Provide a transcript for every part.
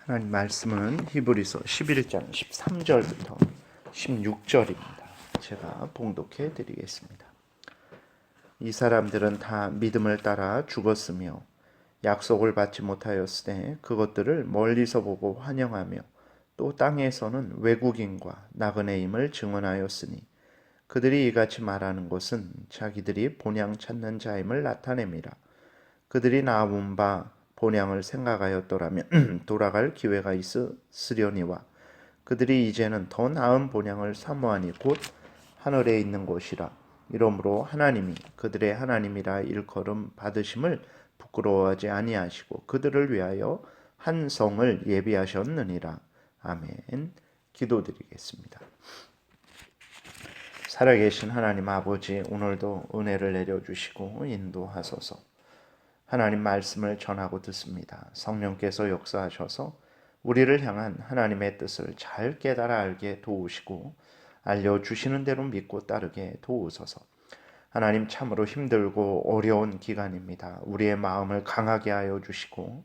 하나님 말씀은 히브리서 11장 13절부터 16절입니다. 제가 봉독해 드리겠습니다. 이 사람들은 다 믿음을 따라 죽었으며 약속을 받지 못하였으되 그것들을 멀리서 보고 환영하며 또 땅에서는 외국인과 나그네임을 증언하였으니 그들이 이같이 말하는 것은 자기들이 본향 찾는 자임을 나타냅니다. 그들이 나온 바 본향을 생각하였더라면 돌아갈 기회가 있으려니와 그들이 이제는 더 나은 본향을 사모하니 곧 하늘에 있는 곳이라. 이러므로 하나님이 그들의 하나님이라 일컬음 받으심을 부끄러워하지 아니하시고 그들을 위하여 한 성을 예비하셨느니라. 아멘. 기도드리겠습니다. 살아계신 하나님 아버지, 오늘도 은혜를 내려주시고 인도하소서. 하나님 말씀을 전하고 듣습니다. 성령께서 역사하셔서 우리를 향한 하나님의 뜻을 잘 깨달아 알게 도우시고 알려주시는 대로 믿고 따르게 도우소서. 하나님, 참으로 힘들고 어려운 기간입니다. 우리의 마음을 강하게 하여 주시고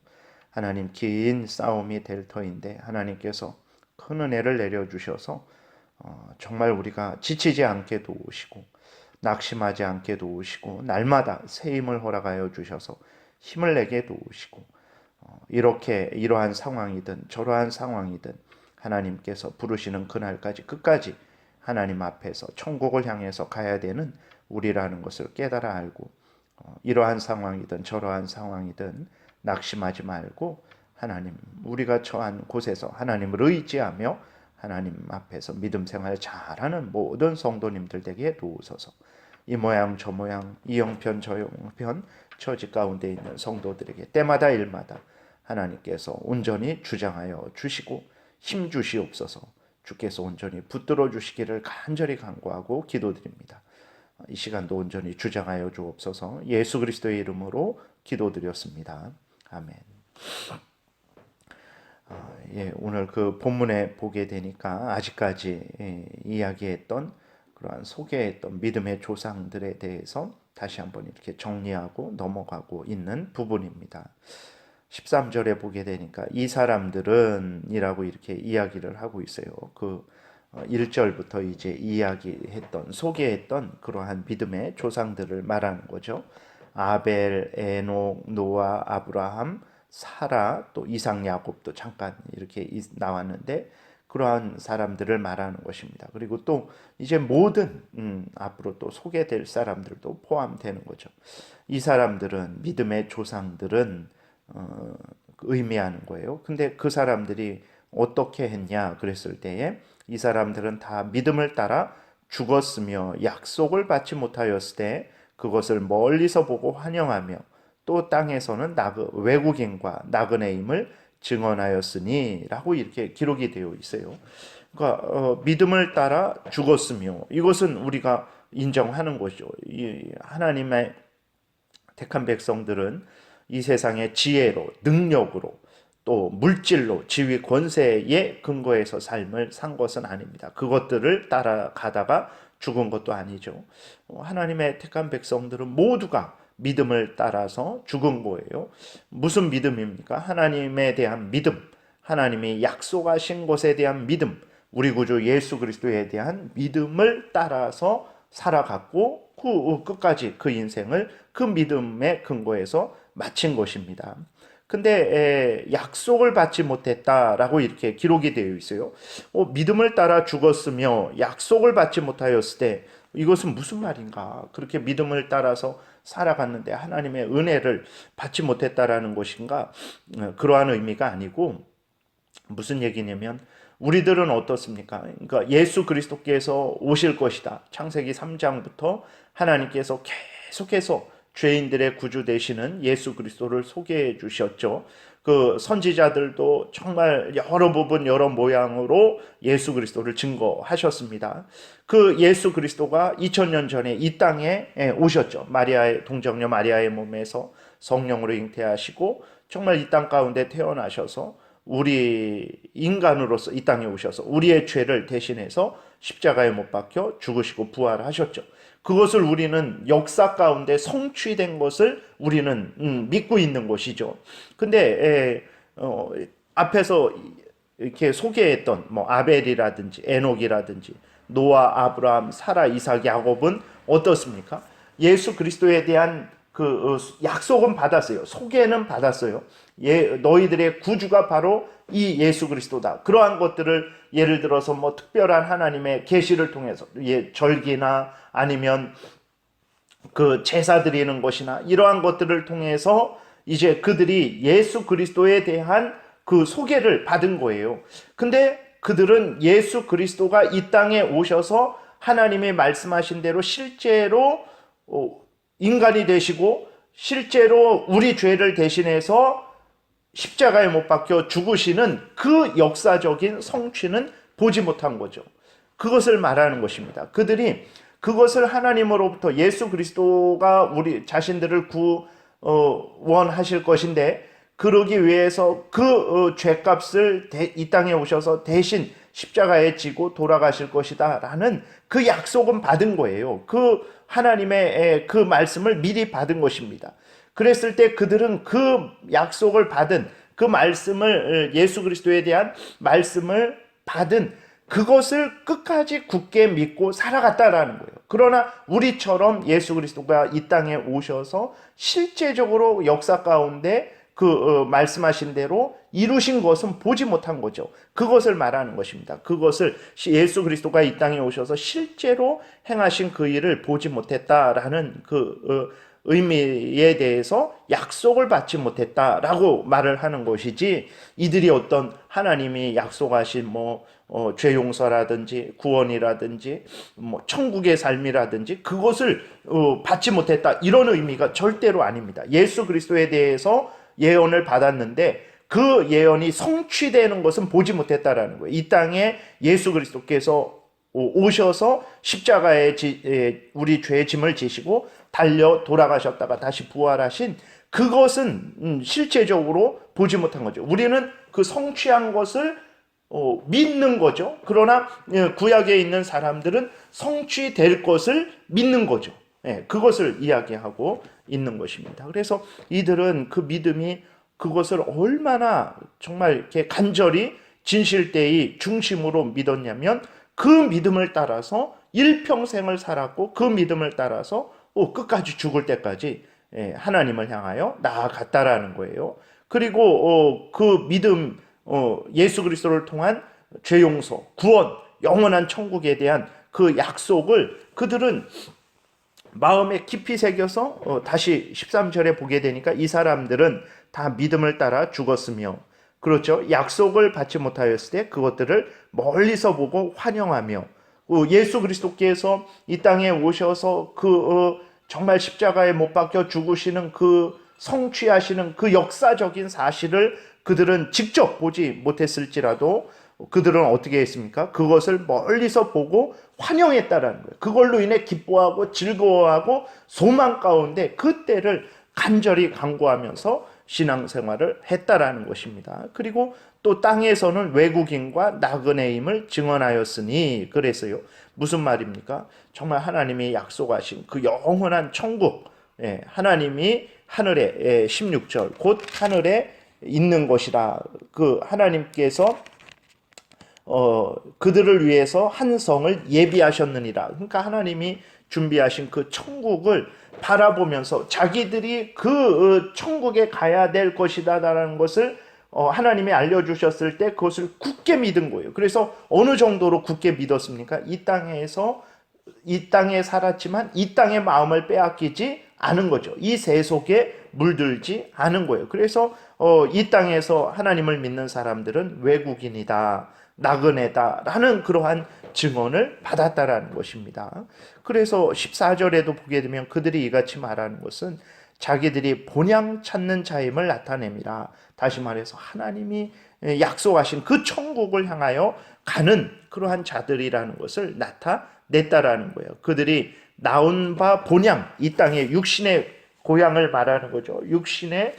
하나님, 긴 싸움이 될 터인데 하나님께서 큰 은혜를 내려주셔서 정말 우리가 지치지 않게 도우시고 낙심하지 않게 도우시고 날마다 새 힘을 허락하여 주셔서 힘을 내게 도우시고 이러한 상황이든 저러한 상황이든 하나님께서 부르시는 그날까지 끝까지 하나님 앞에서 천국을 향해서 가야 되는 우리라는 것을 깨달아 알고 이러한 상황이든 저러한 상황이든 낙심하지 말고 하나님, 우리가 처한 곳에서 하나님을 의지하며 하나님 앞에서 믿음 생활 잘하는 모든 성도님들 되게 도우소서. 이 모양 저 모양 이 형편 저 형편 처지 가운데 있는 성도들에게 때마다 일마다 하나님께서 온전히 주장하여 주시고 힘 주시옵소서. 주께서 온전히 붙들어 주시기를 간절히 간구하고 기도드립니다. 이 시간도 온전히 주장하여 주옵소서. 예수 그리스도의 이름으로 기도드렸습니다. 아멘. 오늘 그 본문에 보게 되니까 아직까지 이야기했던 그러한 소개했던 믿음의 조상들에 대해서 다시 한번 이렇게 정리하고 넘어가고 있는 부분입니다. 13절에 보게 되니까 이 사람들은 이라고 이렇게 이야기를 하고 있어요. 그 1절부터 이제 이야기했던 소개했던 그러한 믿음의 조상들을 말하는 거죠. 아벨, 에녹, 노아, 아브라함, 사라, 또 이삭, 야곱도 잠깐 이렇게 나왔는데 그러한 사람들을 말하는 것입니다. 그리고 또 이제 모든 앞으로 또 소개될 사람들도 포함되는 거죠. 이 사람들은 믿음의 조상들은 의미하는 거예요. 근데 그 사람들이 어떻게 했냐 그랬을 때에 이 사람들은 다 믿음을 따라 죽었으며 약속을 받지 못하였을 때 그것을 멀리서 보고 환영하며 또 땅에서는 외국인과 나그네임을 증언하였으니 라고 이렇게 기록이 되어 있어요. 그러니까 믿음을 따라 죽었으며 이것은 우리가 인정하는 것이죠. 하나님의 택한 백성들은 이 세상의 지혜로 능력으로 또 물질로 지위 권세에 근거해서 삶을 산 것은 아닙니다. 그것들을 따라가다가 죽은 것도 아니죠. 하나님의 택한 백성들은 모두가 믿음을 따라서 죽은 거예요. 무슨 믿음입니까? 하나님에 대한 믿음, 하나님이 약속하신 것에 대한 믿음, 우리 구주 예수 그리스도에 대한 믿음을 따라서 살아갔고 끝까지 그 인생을 그 믿음의 근거에서 마친 것입니다. 근데 약속을 받지 못했다라고 이렇게 기록이 되어 있어요. 믿음을 따라 죽었으며 약속을 받지 못하였을 때 이것은 무슨 말인가? 그렇게 믿음을 따라서 살아갔는데 하나님의 은혜를 받지 못했다라는 것인가? 그러한 의미가 아니고 무슨 얘기냐면 우리들은 어떻습니까? 그러니까 예수 그리스도께서 오실 것이다. 창세기 3장부터 하나님께서 계속해서 죄인들의 구주 되시는 예수 그리스도를 소개해 주셨죠. 그 선지자들도 정말 여러 부분 여러 모양으로 예수 그리스도를 증거하셨습니다. 그 예수 그리스도가 2000년 전에 이 땅에 오셨죠. 마리아의 동정녀 마리아의 몸에서 성령으로 잉태하시고 정말 이 땅 가운데 태어나셔서 우리 인간으로서 이 땅에 오셔서 우리의 죄를 대신해서 십자가에 못 박혀 죽으시고 부활하셨죠. 그것을 우리는 역사 가운데 성취된 것을 우리는 믿고 있는 것이죠. 근데 앞에서 이렇게 소개했던 뭐 아벨이라든지 에녹이라든지 노아, 아브라함, 사라, 이삭, 야곱은 어떻습니까? 예수 그리스도에 대한 그 약속은 받았어요. 소개는 받았어요. 너희들의 구주가 바로 이 예수 그리스도다. 그러한 것들을 예를 들어서 뭐 특별한 하나님의 계시를 통해서 절기나 아니면 그 제사 드리는 것이나 이러한 것들을 통해서 이제 그들이 예수 그리스도에 대한 그 소개를 받은 거예요. 근데 그들은 예수 그리스도가 이 땅에 오셔서 하나님의 말씀하신 대로 실제로 인간이 되시고 실제로 우리 죄를 대신해서 십자가에 못 박혀 죽으시는 그 역사적인 성취는 보지 못한 거죠. 그것을 말하는 것입니다. 그들이 그것을 하나님으로부터 예수 그리스도가 우리 자신들을 구원하실 것인데 그러기 위해서 그 죄값을 이 땅에 오셔서 대신 십자가에 지고 돌아가실 것이다 라는 그 약속은 받은 거예요. 그 하나님의 그 말씀을 미리 받은 것입니다. 그랬을 때 그들은 그 약속을 받은 그 말씀을 예수 그리스도에 대한 말씀을 받은 그것을 끝까지 굳게 믿고 살아갔다라는 거예요. 그러나 우리처럼 예수 그리스도가 이 땅에 오셔서 실제적으로 역사 가운데 그 말씀하신 대로 이루신 것은 보지 못한 거죠. 그것을 말하는 것입니다. 그것을 예수 그리스도가 이 땅에 오셔서 실제로 행하신 그 일을 보지 못했다라는 그 의미에 대해서 약속을 받지 못했다라고 말을 하는 것이지, 이들이 어떤 하나님이 약속하신 죄 용서라든지 구원이라든지 천국의 삶이라든지 그것을 받지 못했다 이런 의미가 절대로 아닙니다. 예수 그리스도에 대해서 예언을 받았는데 그 예언이 성취되는 것은 보지 못했다라는 거예요. 이 땅에 예수 그리스도께서 오셔서 십자가에 우리 죄의 짐을 지시고 달려 돌아가셨다가 다시 부활하신 그것은 실제적으로 보지 못한 거죠. 우리는 그 성취한 것을 믿는 거죠. 그러나 구약에 있는 사람들은 성취될 것을 믿는 거죠. 그것을 이야기하고 있는 것입니다. 그래서 이들은 그 믿음이 그것을 얼마나 정말 이렇게 간절히 진실되이 중심으로 믿었냐면 그 믿음을 따라서 일평생을 살았고 그 믿음을 따라서 끝까지 죽을 때까지 하나님을 향하여 나아갔다라는 거예요. 그리고 그 믿음, 예수 그리스도를 통한 죄 용서, 구원, 영원한 천국에 대한 그 약속을 그들은 마음에 깊이 새겨서 다시 13절에 보게 되니까 이 사람들은 다 믿음을 따라 죽었으며, 그렇죠, 약속을 받지 못하였을 때 그것들을 멀리서 보고 환영하며, 예수 그리스도께서 이 땅에 오셔서 정말 십자가에 못 박혀 죽으시는 그 성취하시는 그 역사적인 사실을 그들은 직접 보지 못했을지라도 그들은 어떻게 했습니까? 그것을 멀리서 보고 환영했다라는 거예요. 그걸로 인해 기뻐하고 즐거워하고 소망 가운데 그때를 간절히 간구하면서 신앙생활을 했다라는 것입니다. 그리고 또 땅에서는 외국인과 나그네임을 증언하였으니, 그래서요. 무슨 말입니까? 정말 하나님이 약속하신 그 영원한 천국, 하나님이 하늘에 16절 곧 하늘에 있는 것이라. 그 하나님께서 그들을 위해서 한 성을 예비하셨느니라. 그러니까 하나님이 준비하신 그 천국을 바라보면서 자기들이 그 천국에 가야 될 것이다라는 것을 하나님이 알려주셨을 때 그것을 굳게 믿은 거예요. 그래서 어느 정도로 굳게 믿었습니까? 이 땅에 살았지만 이 땅의 마음을 빼앗기지 않은 거죠. 이 세속에 물들지 않은 거예요. 그래서 이 땅에서 하나님을 믿는 사람들은 외국인이다, 나그네다라는 그러한 증언을 받았다라는 것입니다. 그래서 14절에도 보게 되면 그들이 이같이 말하는 것은 자기들이 본향 찾는 자임을 나타냅니다. 다시 말해서 하나님이 약속하신 그 천국을 향하여 가는 그러한 자들이라는 것을 나타냈다라는 거예요. 그들이 나온 바 본향, 이 땅의 육신의 고향을 말하는 거죠. 육신의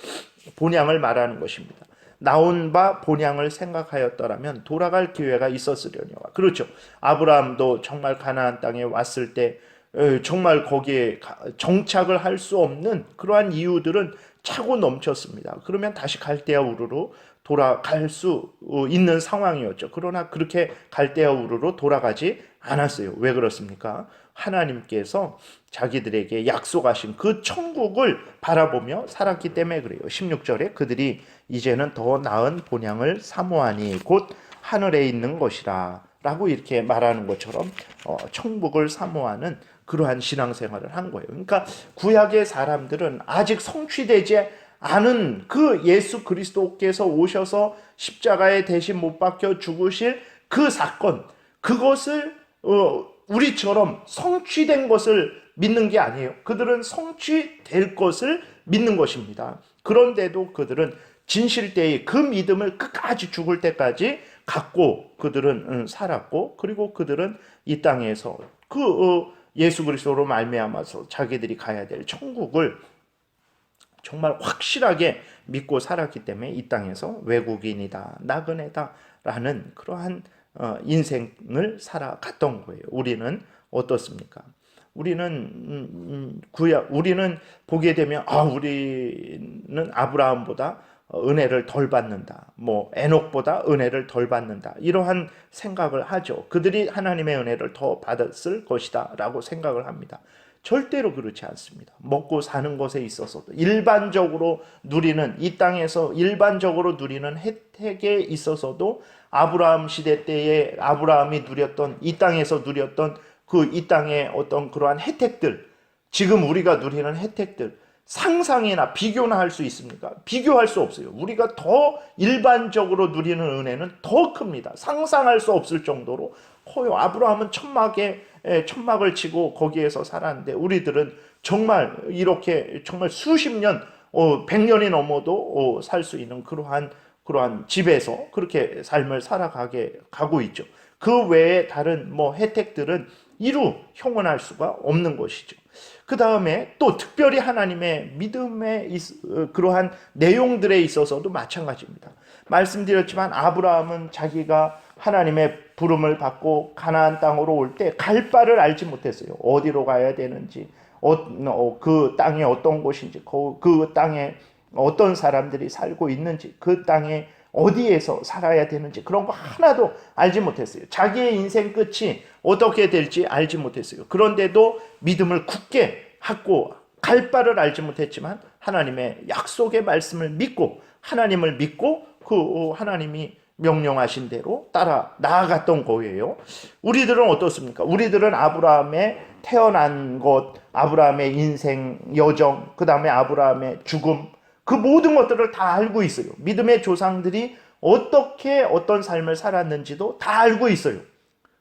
본향을 말하는 것입니다. 나온 바 본향을 생각하였더라면 돌아갈 기회가 있었으려니와. 그렇죠. 아브라함도 정말 가나안 땅에 왔을 때 정말 거기에 정착을 할 수 없는 그러한 이유들은 차고 넘쳤습니다. 그러면 다시 갈대아 우르로 돌아갈 수 있는 상황이었죠. 그러나 그렇게 갈대아 우르로 돌아가지 않았어요. 왜 그렇습니까? 하나님께서 자기들에게 약속하신 그 천국을 바라보며 살았기 때문에 그래요. 16절에 그들이 이제는 더 나은 본향을 사모하니 곧 하늘에 있는 것이라 라고 이렇게 말하는 것처럼 천국을 사모하는 그러한 신앙생활을 한 거예요. 그러니까 구약의 사람들은 아직 성취되지 않은 그 예수 그리스도께서 오셔서 십자가에 대신 못 박혀 죽으실 그 사건, 그것을 우리처럼 성취된 것을 믿는 게 아니에요. 그들은 성취될 것을 믿는 것입니다. 그런데도 그들은 진실되이 그 믿음을 끝까지 죽을 때까지 갖고 그들은 살았고, 그리고 그들은 이 땅에서 예수 그리스도로 말미암아서 자기들이 가야 될 천국을 정말 확실하게 믿고 살았기 때문에 이 땅에서 외국인이다, 나그네다 라는 그러한 인생을 살아갔던 거예요. 우리는 어떻습니까? 우리는 우리는 보게 되면 우리는 아브라함보다 은혜를 덜 받는다, 뭐 에녹보다 은혜를 덜 받는다, 이러한 생각을 하죠. 그들이 하나님의 은혜를 더 받았을 것이다 라고 생각을 합니다. 절대로 그렇지 않습니다. 먹고 사는 것에 있어서도 일반적으로 누리는, 이 땅에서 일반적으로 누리는 혜택에 있어서도 아브라함 시대 때에 아브라함이 누렸던, 이 땅에서 누렸던 이 땅의 어떤 그러한 혜택들, 지금 우리가 누리는 혜택들, 상상이나 비교나 할 수 있습니까? 비교할 수 없어요. 우리가 더 일반적으로 누리는 은혜는 더 큽니다. 상상할 수 없을 정도로 커요. 아브라함은 천막을 치고 거기에서 살았는데, 우리들은 정말 이렇게 정말 수십 년, 100년이 넘어도 살 수 있는 그러한 집에서 그렇게 삶을 가고 있죠. 그 외에 다른 혜택들은 이루 형언할 수가 없는 것이죠. 그 다음에 또 특별히 하나님의 믿음의 그러한 내용들에 있어서도 마찬가지입니다. 말씀드렸지만 아브라함은 자기가 하나님의 부름을 받고 가나안 땅으로 올 때 갈 바를 알지 못했어요. 어디로 가야 되는지, 그 땅이 어떤 곳인지, 그 땅에 어떤 사람들이 살고 있는지, 그 땅에 어디에서 살아야 되는지, 그런 거 하나도 알지 못했어요. 자기의 인생 끝이 어떻게 될지 알지 못했어요. 그런데도 믿음을 굳게 갖고 갈 바를 알지 못했지만 하나님의 약속의 말씀을 믿고, 하나님을 믿고 하나님이 명령하신 대로 따라 나아갔던 거예요. 우리들은 어떻습니까? 우리들은 아브라함의 태어난 것, 아브라함의 인생 여정, 그 다음에 아브라함의 죽음, 그 모든 것들을 다 알고 있어요. 믿음의 조상들이 어떻게 어떤 삶을 살았는지도 다 알고 있어요.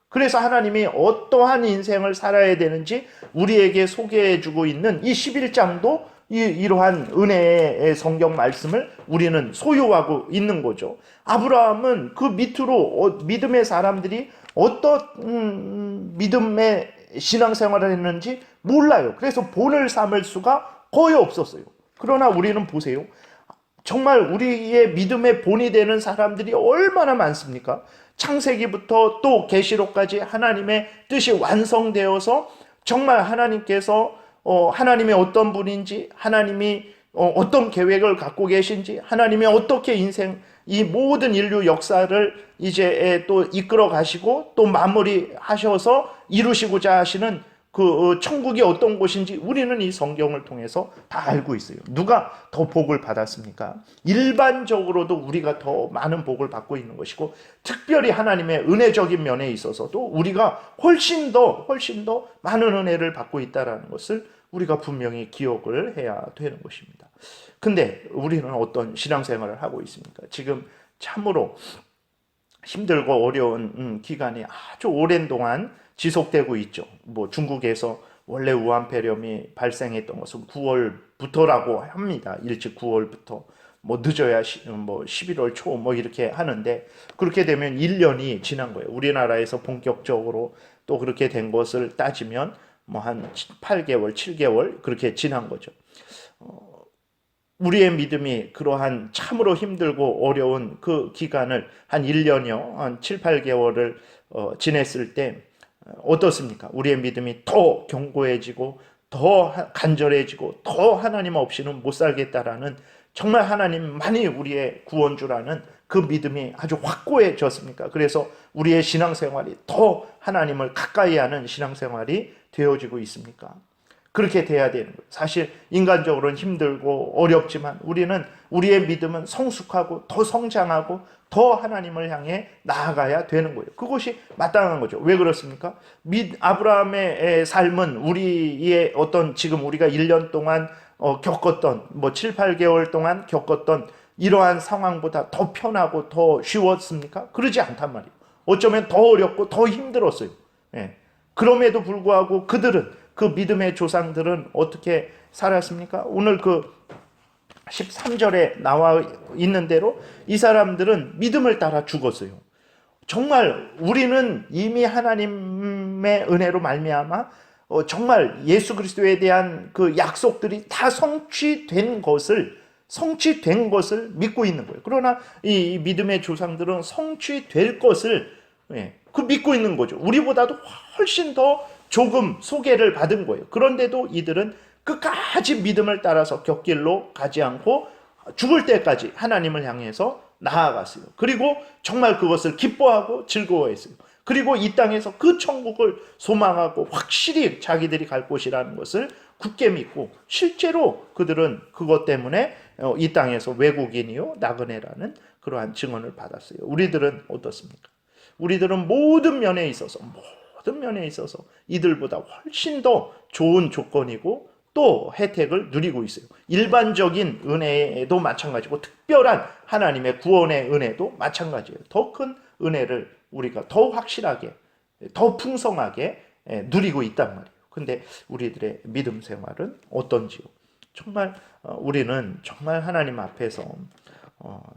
그래서 하나님이 어떠한 인생을 살아야 되는지 우리에게 소개해주고 있는 이 11장도 이러한 은혜의 성경 말씀을 우리는 소유하고 있는 거죠. 아브라함은 그 밑으로 믿음의 사람들이 어떤 믿음의 신앙생활을 했는지 몰라요. 그래서 본을 삼을 수가 거의 없었어요. 그러나 우리는 보세요. 정말 우리의 믿음의 본이 되는 사람들이 얼마나 많습니까? 창세기부터 또 계시록까지 하나님의 뜻이 완성되어서 정말 하나님께서 하나님이 어떤 분인지, 하나님이 어떤 계획을 갖고 계신지, 하나님이 어떻게 이 모든 인류 역사를 이제 또 이끌어 가시고 또 마무리하셔서 이루시고자 하시는 그 천국이 어떤 곳인지 우리는 이 성경을 통해서 다 알고 있어요. 누가 더 복을 받았습니까? 일반적으로도 우리가 더 많은 복을 받고 있는 것이고, 특별히 하나님의 은혜적인 면에 있어서도 우리가 훨씬 더 많은 은혜를 받고 있다는 것을 우리가 분명히 기억을 해야 되는 것입니다. 근데 우리는 어떤 신앙생활을 하고 있습니까? 지금 참으로 힘들고 어려운 기간이 아주 오랜 동안 지속되고 있죠. 중국에서 원래 우한폐렴이 발생했던 것은 9월부터라고 합니다. 일찍 9월부터, 늦어야 11월 초 이렇게 하는데, 그렇게 되면 1년이 지난 거예요. 우리나라에서 본격적으로 또 그렇게 된 것을 따지면 한 8개월, 7개월 그렇게 지난 거죠. 우리의 믿음이 그러한 참으로 힘들고 어려운 그 기간을 한 1년여, 한 7, 8개월을 지냈을 때 어떻습니까? 우리의 믿음이 더 견고해지고 더 간절해지고 더 하나님 없이는 못 살겠다라는, 정말 하나님만이 우리의 구원주라는 그 믿음이 아주 확고해졌습니까? 그래서 우리의 신앙생활이 더 하나님을 가까이 하는 신앙생활이 되어지고 있습니까? 그렇게 돼야 되는 거예요. 사실 인간적으로는 힘들고 어렵지만 우리는, 우리의 믿음은 성숙하고 더 성장하고 더 하나님을 향해 나아가야 되는 거예요. 그것이 마땅한 거죠. 왜 그렇습니까? 아브라함의 삶은 우리의 어떤, 지금 우리가 1년 동안 겪었던, 7, 8개월 동안 겪었던 이러한 상황보다 더 편하고 더 쉬웠습니까? 그러지 않단 말이에요. 어쩌면 더 어렵고 더 힘들었어요. 예. 그럼에도 불구하고 그들은, 그 믿음의 조상들은 어떻게 살았습니까? 오늘 그 13절에 나와 있는 대로 이 사람들은 믿음을 따라 죽었어요. 정말 우리는 이미 하나님의 은혜로 말미암아 정말 예수 그리스도에 대한 그 약속들이 다 성취된 것을 믿고 있는 거예요. 그러나 이 믿음의 조상들은 성취될 것을 그 믿고 있는 거죠. 우리보다도 훨씬 더 조금 소개를 받은 거예요. 그런데도 이들은 끝까지 믿음을 따라서 곁길로 가지 않고 죽을 때까지 하나님을 향해서 나아갔어요. 그리고 정말 그것을 기뻐하고 즐거워했어요. 그리고 이 땅에서 그 천국을 소망하고 확실히 자기들이 갈 곳이라는 것을 굳게 믿고, 실제로 그들은 그것 때문에 이 땅에서 외국인이요 나그네라는 그러한 증언을 받았어요. 우리들은 어떻습니까? 우리들은 모든 면에 있어서 이들보다 훨씬 더 좋은 조건이고 또 혜택을 누리고 있어요. 일반적인 은혜도 마찬가지고 특별한 하나님의 구원의 은혜도 마찬가지예요. 더 큰 은혜를 우리가 더 확실하게, 더 풍성하게 누리고 있단 말이에요. 근데 우리들의 믿음 생활은 어떤지요? 정말 우리는 정말 하나님 앞에서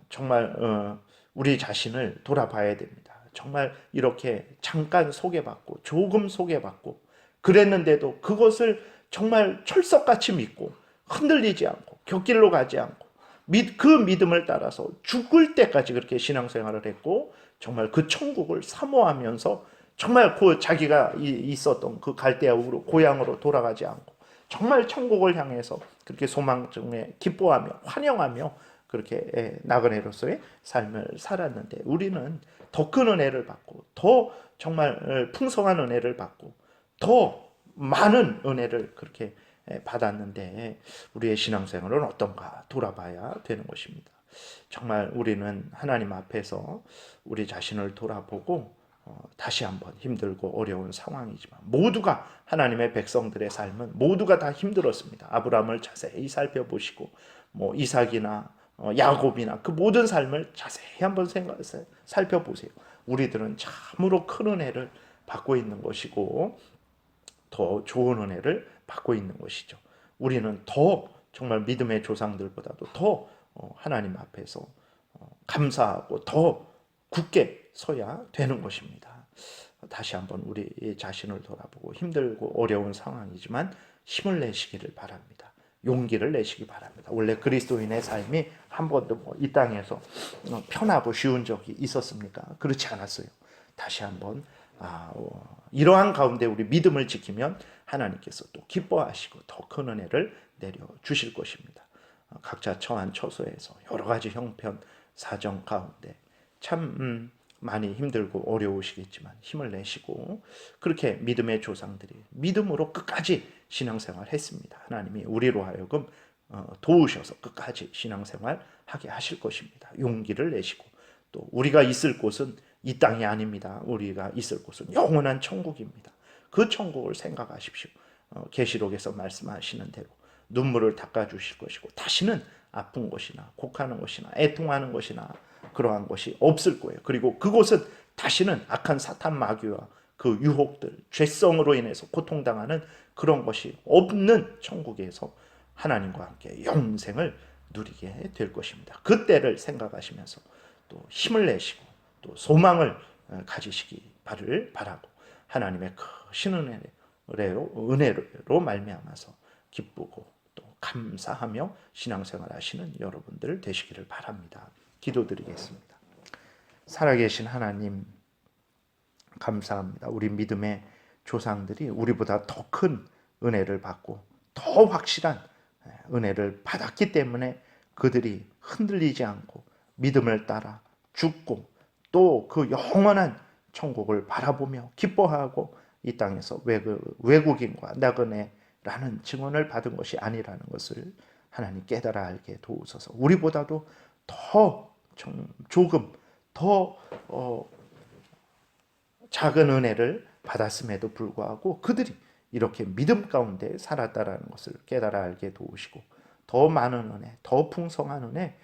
정말 우리 자신을 돌아봐야 됩니다. 정말 이렇게 잠깐 소개받고 조금 소개받고 그랬는데도 그것을 정말 철석같이 믿고 흔들리지 않고 곁길로 가지 않고 그 믿음을 따라서 죽을 때까지 그렇게 신앙생활을 했고, 정말 그 천국을 사모하면서 정말 그 자기가 있었던 그 갈대아우로 고향으로 돌아가지 않고 정말 천국을 향해서 그렇게 소망 중에 기뻐하며 환영하며 그렇게 나그네로서의 삶을 살았는데, 우리는 더 큰 은혜를 받고 더 정말 풍성한 은혜를 받고 더 많은 은혜를 그렇게 받았는데 우리의 신앙생활은 어떤가 돌아봐야 되는 것입니다. 정말 우리는 하나님 앞에서 우리 자신을 돌아보고 다시 한번 힘들고 어려운 상황이지만, 모두가 하나님의 백성들의 삶은 모두가 다 힘들었습니다. 아브라함을 자세히 살펴보시고 이삭이나 야곱이나 그 모든 삶을 자세히 한번 살펴보세요. 우리들은 참으로 큰 은혜를 받고 있는 것이고 더 좋은 은혜를 받고 있는 것이죠. 우리는 더 정말 믿음의 조상들보다도 더 하나님 앞에서 감사하고 더 굳게 서야 되는 것입니다. 다시 한번 우리 자신을 돌아보고 힘들고 어려운 상황이지만 힘을 내시기를 바랍니다. 용기를 내시기 바랍니다. 원래 그리스도인의 삶이 한 번도 이 땅에서 편하고 쉬운 적이 있었습니까? 그렇지 않았어요. 다시 한번 이러한 가운데 우리 믿음을 지키면 하나님께서 또 기뻐하시고 더 큰 은혜를 내려 주실 것입니다. 각자 처한 처소에서 여러 가지 형편 사정 가운데 참 많이 힘들고 어려우시겠지만 힘을 내시고, 그렇게 믿음의 조상들이 믿음으로 끝까지 신앙생활 했습니다. 하나님이 우리로 하여금 도우셔서 끝까지 신앙생활 하게 하실 것입니다. 용기를 내시고, 또 우리가 있을 곳은 이 땅이 아닙니다. 우리가 있을 곳은 영원한 천국입니다. 그 천국을 생각하십시오. 계시록에서 말씀하시는 대로 눈물을 닦아주실 것이고 다시는 아픈 것이나 곡하는 것이나 애통하는 것이나 그러한 것이 없을 거예요. 그리고 그곳은 다시는 악한 사탄 마귀와 그 유혹들, 죄성으로 인해서 고통당하는 그런 것이 없는 천국에서 하나님과 함께 영생을 누리게 될 것입니다. 그때를 생각하시면서 또 힘을 내시고 또 소망을 가지시기 바라고, 하나님의 크신 은혜로 말미암아서 기쁘고 또 감사하며 신앙생활 하시는 여러분들 되시기를 바랍니다. 기도드리겠습니다. 살아계신 하나님, 감사합니다. 우리 믿음의 조상들이 우리보다 더 큰 은혜를 받고 더 확실한 은혜를 받았기 때문에 그들이 흔들리지 않고 믿음을 따라 죽고 또 그 영원한 천국을 바라보며 기뻐하고 이 땅에서 외국인과 나그네라는 증언을 받은 것이 아니라는 것을 하나님 깨달아 알게 도우소서. 우리보다도 더 조금 더 작은 은혜를 받았음에도 불구하고 그들이 이렇게 믿음 가운데 살았다라는 것을 깨달아 알게 도우시고 더 많은 은혜, 더 풍성한 은혜,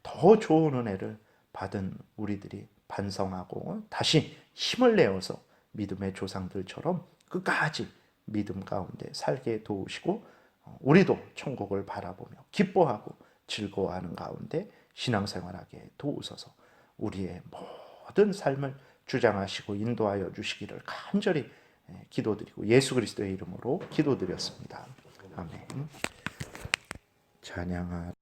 더 좋은 은혜를 받은 우리들이 반성하고 다시 힘을 내어서 믿음의 조상들처럼 끝까지 믿음 가운데 살게 도우시고 우리도 천국을 바라보며 기뻐하고 즐거워하는 가운데 신앙생활하게 도우소서. 우리의 모든 삶을 주장하시고 인도하여 주시기를 간절히 기도드리고 예수 그리스도의 이름으로 기도드렸습니다. 아멘. 찬양하